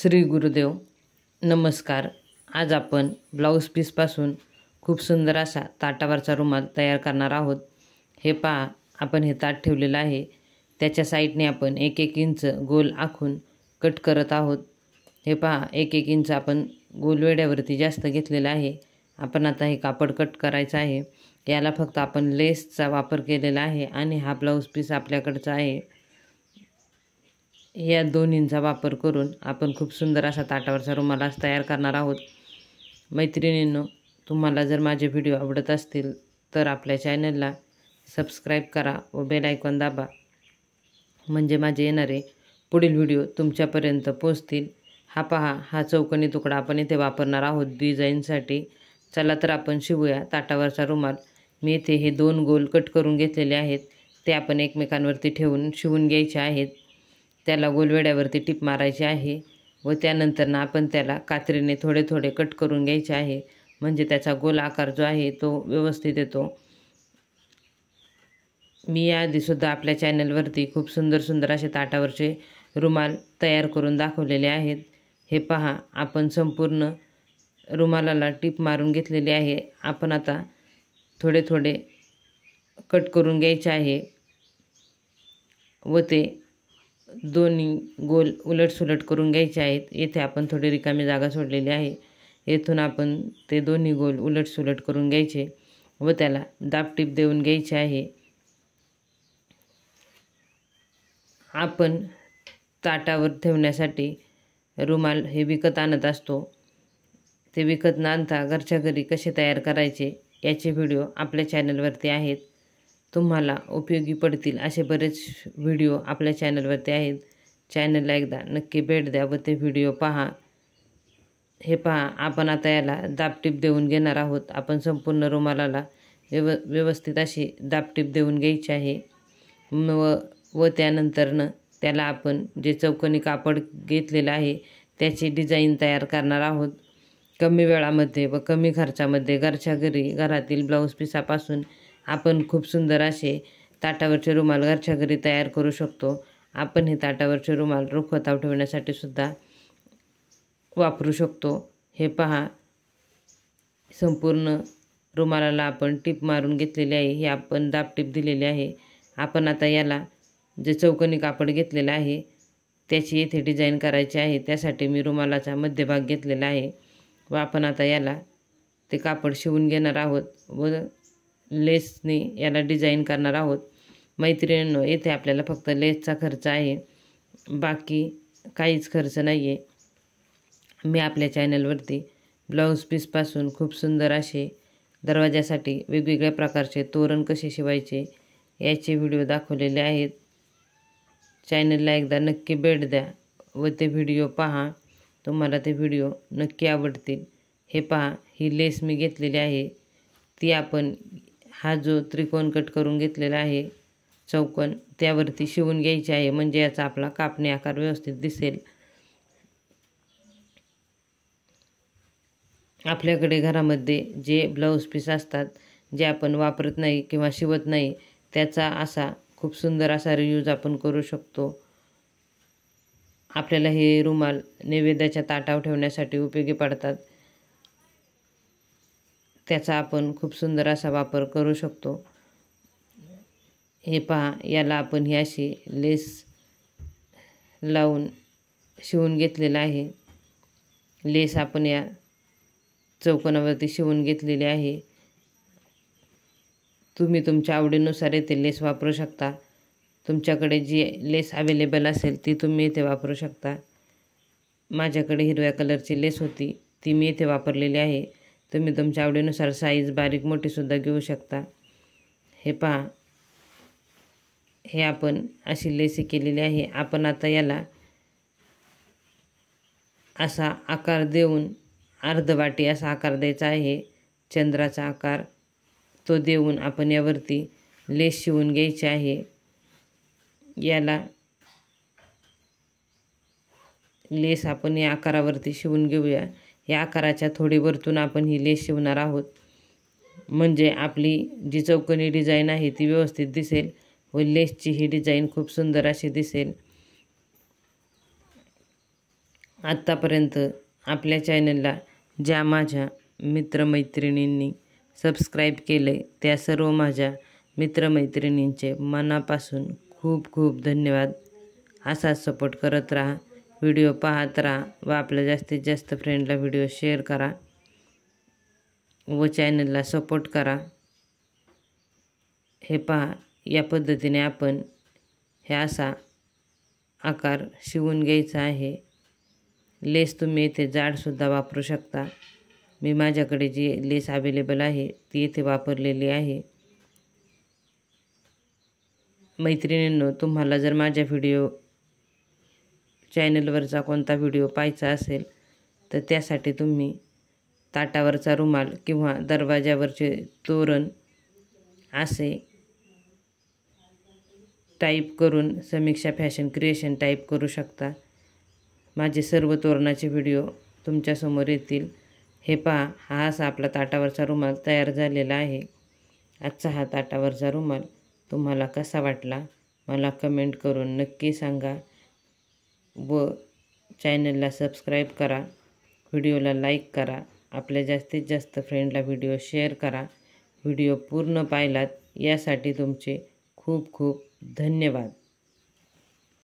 श्री गुरुदेव नमस्कार। आज आपण ब्लाऊज पीसपासून खूप सुंदर असा ताटावरचा रुमाल तयार करणार आहोत। हे पहा, आपण हे ताट ठेवलेलं आहे, त्याच्या साईडने आपण 1-1 इंच गोल आखून कट करत आहोत। हे पहा, 1-1 इंच आपण गोल वेड्यावरती जास्त घेतलेला आहे। आपण आता हे कापड कट करायचं आहे। याला फक्त आपण लेसचा वापर केलेला आहे आणि हा ब्लाऊज पीस आपल्याकडचा आहे। या दोन्हींचा वापर करून आपण खूप सुंदर असा ताटावरचा रुमाल आज तयार करणार आहोत। मैत्रिणींनो, तुम्हाला जर माझे व्हिडिओ आवडत असतील तर आपल्या चॅनलला सबस्क्राईब करा व बेल आयकॉन दाबा, म्हणजे माझे येणारे पुढील व्हिडिओ तुमच्यापर्यंत पोहोचतील। हा पहा, हा चौकोनी तुकडा आपण इथे वापरणार आहोत डिझाईनसाठी। चला तर आपण शिवूया ताटावरचा रुमाल। मी इथे हे 2 गोल कट करून घेतलेले आहेत, ते आपण एकमेकांवरती ठेवून शिवून घ्यायचे आहेत। त्याला गोलवेड्यावरती टिप मारायची आहे व त्यानंतर आपण त्याला कात्रीने थोडे थोडे कट करून घ्यायचे आहे, म्हणजे त्याचा गोल आकार जो आहे तो व्यवस्थित येतो। मी याआधीसुद्धा आपल्या चॅनलवरती खूप सुंदर असे ताटावरचे रुमाल तयार करून दाखवलेले आहेत। हे पहा, आपण संपूर्ण रुमालाला टिप मारून घेतलेली आहे। आपण आता थोडे थोडे कट करून घ्यायचे आहे व ते दोन्ही गोल उलटसुलट करून घ्यायचे आहेत। येथे आपण थोडी रिकामी जागा सोडलेली आहे, येथून आपण ते दोन्ही गोल उलटसुलट करून घ्यायचे व त्याला दाबटीप देऊन घ्यायचे आहे। आपण ताटावर ठेवण्यासाठी रुमाल हे विकत आणत असतो, ते विकत न आणता घरच्या घरी कसे तयार करायचे याचे व्हिडिओ आपल्या चॅनलवरती आहेत। तुम्हाला उपयोगी पडतील असे बरेच व्हिडिओ आपल्या चॅनलवरती आहेत। चॅनलला एकदा नक्की भेट द्या व ते व्हिडिओ पहा। हे पहा, आपण आता याला दाबटीप देऊन घेणार आहोत। आपण संपूर्ण रुमालाला व्यवस्थित अशी दाबटीप देऊन घ्यायची आहे व त्यानंतरनं त्याला आपण जे चौकोनी कापड घेतलेलं आहे त्याची डिझाईन तयार करणार आहोत। कमी वेळामध्ये व कमी खर्चामध्ये घरच्या घरी घरातील ब्लाऊज पिसापासून आपण खूप सुंदर असे ताटावरचे रुमाल घरच्या घरी तयार करू शकतो। आपण हे ताटावरचे रुमाल रुखवतावर ठेवण्यासाठी सुद्धा वापरू शकतो। हे पहा, संपूर्ण रुमालाला आपण टिप मारून घेतलेली आहे, हे आपण दाबटीप दिलेली आहे। आपण आता याला जे चौकोनी कापड घेतलेलं आहे त्याची येथे डिझाईन करायची आहे। त्यासाठी मी रुमालाचा मध्यभाग घेतलेला आहे व आपण आता याला ते कापड शिवून घेणार आहोत व लेसने याला डिझाईन करणार आहोत। मैत्रिणींनो, येथे आपल्याला फक्त लेसचा खर्च आहे, बाकी काहीच खर्च नाही आहे। मी आपल्या चॅनलवरती ब्लाऊज पीसपासून खूप सुंदर असे दरवाजासाठी वेगवेगळ्या प्रकारचे तोरण कसे शिवायचे याचे व्हिडिओ दाखवलेले आहेत। चॅनलला एकदा नक्की भेट द्या व ते व्हिडिओ पहा, तुम्हाला ते व्हिडिओ नक्की आवडतील। हे पहा, ही लेस मी घेतलेली आहे, ती आपण हा जो त्रिकोण कट करून घेतलेला आहे चौकोन, त्यावरती शिवून घ्यायची आहे, म्हणजे याचा आपला कापणी आकार व्यवस्थित दिसेल। आपल्याकडे घरामध्ये जे ब्लाऊज पीस असतात, जे आपण वापरत नाही किंवा शिवत नाही, त्याचा असा खूप सुंदर असा रियूज आपण करू शकतो। आपल्याला हे रुमाल नैवेद्याच्या ताटावर ठेवण्यासाठी उपयोगी पडतात, त्याचा आपण खूप सुंदर असा वापर करू शकतो। हे पहा, याला आपण ही अशी लेस लावून शिवून घेतलेलं आहे। लेस आपण या चौकोनावरती शिवून घेतलेली आहे। तुम्ही तुमच्या आवडीनुसार येथे लेस वापरू शकता। तुमच्याकडे जी लेस अवेलेबल असेल ती तुम्ही इथे वापरू शकता। माझ्याकडे हिरव्या कलरची लेस होती, ती मी इथे वापरलेली आहे। तुम्ही तुमच्या आवडीनुसार साईज बारीक मोठीसुद्धा घेऊ शकता। हे पहा, हे आपण अशी लेस केलेली आहे। आपण आता याला असा आकार देऊन अर्धवाटी असा आकार द्यायचा आहे, चंद्राचा आकार, तो देऊन आपण यावरती लेस शिवून घ्यायची आहे। याला लेस आपण या आकारावरती शिवून घेऊया। या आकाराच्या थोडी वरतून आपण ही लेस शिवणार आहोत, म्हणजे आपली जी चौकोनी डिझाईन आहे ती व्यवस्थित दिसेल व लेसची ही डिझाईन खूप सुंदर अशी दिसेल। आत्तापर्यंत आपल्या चॅनलला ज्या माझ्या मित्रमैत्रिणींनी सबस्क्राईब केले त्या सर्व माझ्या मित्रमैत्रिणींचे मनापासून खूप खूप धन्यवाद. असाच सपोर्ट करत राहा, व्हिडिओ पाहत राहा व आपल्या जास्तीत जास्त फ्रेंडला व्हिडिओ शेअर करा व चॅनलला सपोर्ट करा. हे पहा, या पद्धतीने आपण हे असा आकार शिवून घ्यायचा आहे. लेस तुम्ही इथे जाडसुद्धा वापरू शकता. मी माझ्याकडे जी लेस अवेलेबल आहे ती इथे वापरलेली आहे. मैत्रिणींनो, तुम्हाला जर माझ्या चॅनलवरचा कोणता व्हिडिओ पाहायचा असेल तर त्यासाठी तुम्ही ताटावरचा रुमाल किंवा दरवाजावरचे तोरण असे टाईप करून समीक्षा फॅशन क्रिएशन टाईप करू शकता. माझे सर्व तोरणाचे व्हिडिओ तुमच्यासमोर येतील. हे पहा, हा असा आपला ताटावरचा रुमाल तयार झालेला आहे. आजचा हा ताटावरचा रुमाल तुम्हाला कसा वाटला मला कमेंट करून नक्की सांगा व चॅनलला सबस्क्राईब करा, व्हिडिओला लाईक करा, आपल्या जास्तीत जास्त फ्रेंडला व्हिडिओ शेअर करा. व्हिडिओ पूर्ण पाहिलात यासाठी तुमचे खूप खूप धन्यवाद.